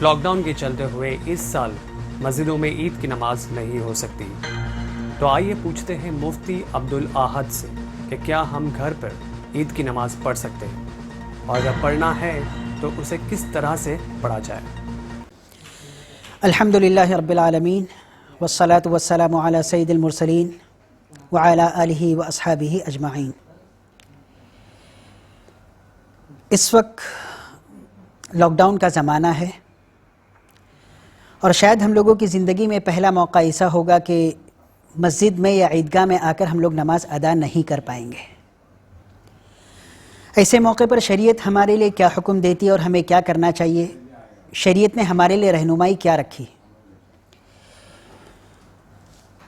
Lock down کے چلتے ہوئے اس سال مسجدوں میں عید کی نماز نہیں ہو سکتی، تو آئیے پوچھتے ہیں مفتی عبدالاحد سے کہ کیا ہم گھر پر عید کی نماز پڑھ سکتے ہیں، اور اگر پڑھنا ہے تو اسے کس طرح سے پڑھا جائے۔ الحمدللہ رب العالمین والصلاة والسلام علی سید المرسلین وعلی آلہ واصحابہ اجمعین۔ اس وقت لاک ڈاؤن کا زمانہ ہے، اور شاید ہم لوگوں کی زندگی میں پہلا موقع ایسا ہوگا کہ مسجد میں یا عیدگاہ میں آ کر ہم لوگ نماز ادا نہیں کر پائیں گے۔ ایسے موقع پر شریعت ہمارے لیے کیا حکم دیتی ہے اور ہمیں کیا کرنا چاہیے؟ شریعت نے ہمارے لیے رہنمائی کیا رکھی؟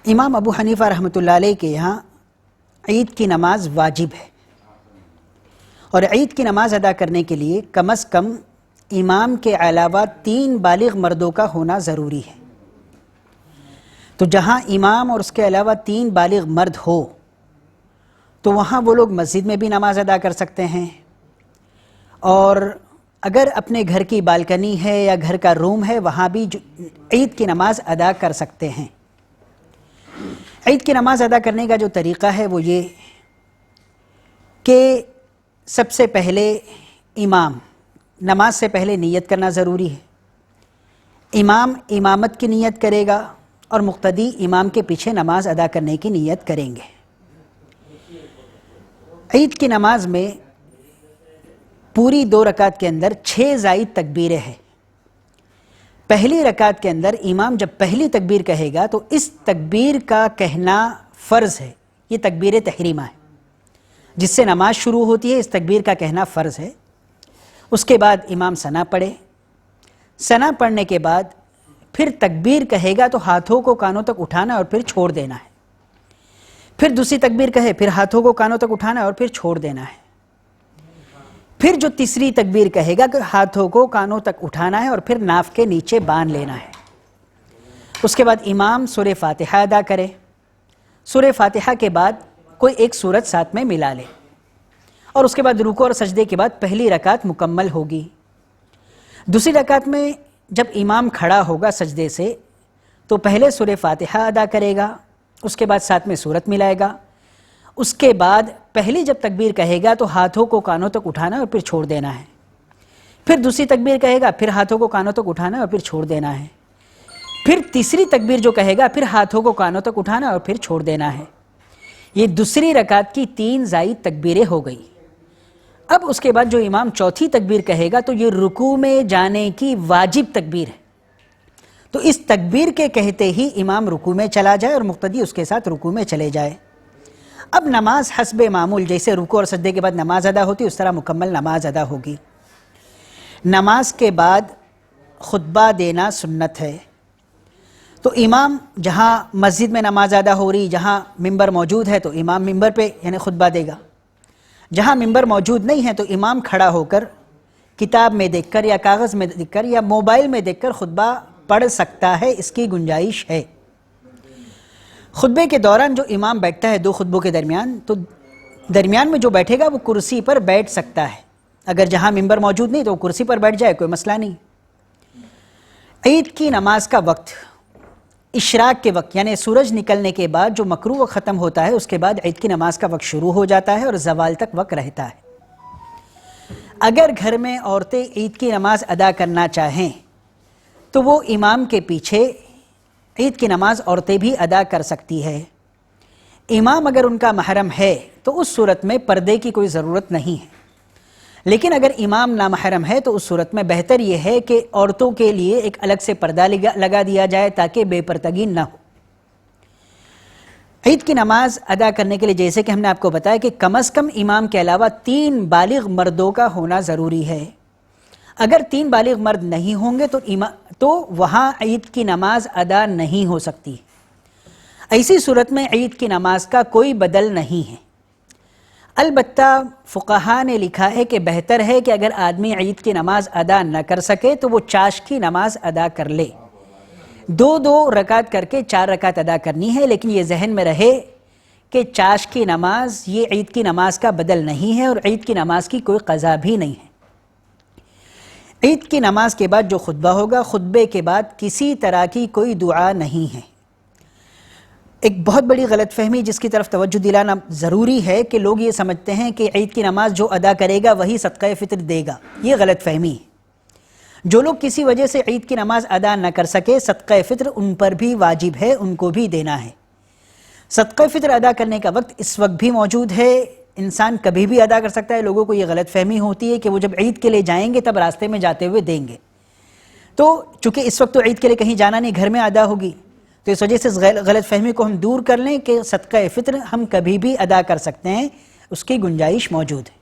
امام ابو حنیفہ رحمۃ اللہ علیہ کے یہاں عید کی نماز واجب ہے، اور عید کی نماز ادا کرنے کے لیے کم از کم امام کے علاوہ 3 بالغ مردوں کا ہونا ضروری ہے۔ تو جہاں امام اور اس کے علاوہ 3 بالغ مرد ہو تو وہاں وہ لوگ مسجد میں بھی نماز ادا کر سکتے ہیں، اور اگر اپنے گھر کی بالکنی ہے یا گھر کا روم ہے وہاں بھی عید کی نماز ادا کر سکتے ہیں۔ عید کی نماز ادا کرنے کا جو طریقہ ہے وہ یہ کہ سب سے پہلے امام نماز سے پہلے نیت کرنا ضروری ہے۔ امام امامت کی نیت کرے گا اور مقتدی امام کے پیچھے نماز ادا کرنے کی نیت کریں گے۔ عید کی نماز میں پوری 2 رکعت کے اندر 6 زائد تکبیریں ہیں۔ پہلی رکعت کے اندر امام جب پہلی تکبیر کہے گا تو اس تکبیر کا کہنا فرض ہے، یہ تکبیر تحریمہ ہے جس سے نماز شروع ہوتی ہے، اس تکبیر کا کہنا فرض ہے۔ اس کے بعد امام ثنا پڑھے، ثنا پڑھنے کے بعد پھر تکبیر کہے گا تو ہاتھوں کو کانوں تک اٹھانا اور پھر چھوڑ دینا ہے، پھر دوسری تکبیر کہے پھر ہاتھوں کو کانوں تک اٹھانا اور پھر چھوڑ دینا ہے، پھر جو تیسری تکبیر کہے گا کہ ہاتھوں کو کانوں تک اٹھانا ہے اور پھر ناف کے نیچے باندھ لینا ہے۔ اس کے بعد امام سورہ فاتحہ ادا کرے، سورہ فاتحہ کے بعد کوئی ایک سورت ساتھ میں ملا لے، اور اس کے بعد رکوع اور سجدے کے بعد پہلی رکعت مکمل ہوگی۔ دوسری رکعت میں جب امام کھڑا ہوگا سجدے سے تو پہلے سورہ فاتحہ ادا کرے گا، اس کے بعد ساتھ میں سورت ملائے گا، اس کے بعد پہلی جب تکبیر کہے گا تو ہاتھوں کو کانوں تک اٹھانا اور پھر چھوڑ دینا ہے، پھر دوسری تکبیر کہے گا پھر ہاتھوں کو کانوں تک اٹھانا اور پھر چھوڑ دینا ہے، پھر تیسری تکبیر جو کہے گا پھر ہاتھوں کو کانوں تک اٹھانا اور پھر چھوڑ دینا ہے۔ یہ دوسری رکعت کی 3 زائد تکبیریں ہو گئی۔ اب اس کے بعد جو امام چوتھی تکبیر کہے گا تو یہ رکوع میں جانے کی واجب تکبیر ہے، تو اس تکبیر کے کہتے ہی امام رکوع میں چلا جائے اور مقتدی اس کے ساتھ رکوع میں چلے جائے۔ اب نماز حسب معمول جیسے رکوع اور سجدے کے بعد نماز ادا ہوتی اس طرح مکمل نماز ادا ہوگی۔ نماز کے بعد خطبہ دینا سنت ہے، تو امام جہاں مسجد میں نماز ادا ہو رہی جہاں ممبر موجود ہے تو امام ممبر پہ یعنی خطبہ دے گا، جہاں ممبر موجود نہیں ہے تو امام کھڑا ہو کر کتاب میں دیکھ کر یا کاغذ میں دیکھ کر یا موبائل میں دیکھ کر خطبہ پڑھ سکتا ہے، اس کی گنجائش ہے۔ خطبے کے دوران جو امام بیٹھتا ہے 2 خطبوں کے درمیان، تو درمیان میں جو بیٹھے گا وہ کرسی پر بیٹھ سکتا ہے، اگر جہاں ممبر موجود نہیں تو وہ کرسی پر بیٹھ جائے، کوئی مسئلہ نہیں۔ عید کی نماز کا وقت اشراق کے وقت یعنی سورج نکلنے کے بعد جو مکروہ ختم ہوتا ہے اس کے بعد عید کی نماز کا وقت شروع ہو جاتا ہے اور زوال تک وقت رہتا ہے۔ اگر گھر میں عورتیں عید کی نماز ادا کرنا چاہیں تو وہ امام کے پیچھے عید کی نماز عورتیں بھی ادا کر سکتی ہے۔ امام اگر ان کا محرم ہے تو اس صورت میں پردے کی کوئی ضرورت نہیں ہے، لیکن اگر امام نامحرم ہے تو اس صورت میں بہتر یہ ہے کہ عورتوں کے لیے ایک الگ سے پردہ لگا دیا جائے تاکہ بے پردگی نہ ہو۔ عید کی نماز ادا کرنے کے لیے جیسے کہ ہم نے آپ کو بتایا کہ کم از کم امام کے علاوہ 3 بالغ مردوں کا ہونا ضروری ہے۔ اگر 3 بالغ مرد نہیں ہوں گے تو وہاں عید کی نماز ادا نہیں ہو سکتی۔ ایسی صورت میں عید کی نماز کا کوئی بدل نہیں ہے۔ البتہ فقہا نے لکھا ہے کہ بہتر ہے کہ اگر آدمی عید کی نماز ادا نہ کر سکے تو وہ چاشت کی نماز ادا کر لے، 2 رکعت کر کے 4 رکعت ادا کرنی ہے، لیکن یہ ذہن میں رہے کہ چاشت کی نماز یہ عید کی نماز کا بدل نہیں ہے اور عید کی نماز کی کوئی قضا بھی نہیں ہے۔ عید کی نماز کے بعد جو خطبہ ہوگا، خطبے کے بعد کسی طرح کی کوئی دعا نہیں ہے۔ ایک بہت بڑی غلط فہمی جس کی طرف توجہ دلانا ضروری ہے کہ لوگ یہ سمجھتے ہیں کہ عید کی نماز جو ادا کرے گا وہی صدقہ فطر دے گا۔ یہ غلط فہمی ہے۔ جو لوگ کسی وجہ سے عید کی نماز ادا نہ کر سکے، صدقہ فطر ان پر بھی واجب ہے، ان کو بھی دینا ہے۔ صدقہ فطر ادا کرنے کا وقت اس وقت بھی موجود ہے، انسان کبھی بھی ادا کر سکتا ہے۔ لوگوں کو یہ غلط فہمی ہوتی ہے کہ وہ جب عید کے لیے جائیں گے تب راستے میں جاتے ہوئے دیں گے۔ تو چونکہ اس وقت تو عید کے لیے کہیں جانا نہیں، گھر میں ادا ہوگی، تو اس وجہ سے اس غلط فہمی کو ہم دور کر لیں کہ صدقہ فطر ہم کبھی بھی ادا کر سکتے ہیں، اس کی گنجائش موجود ہے۔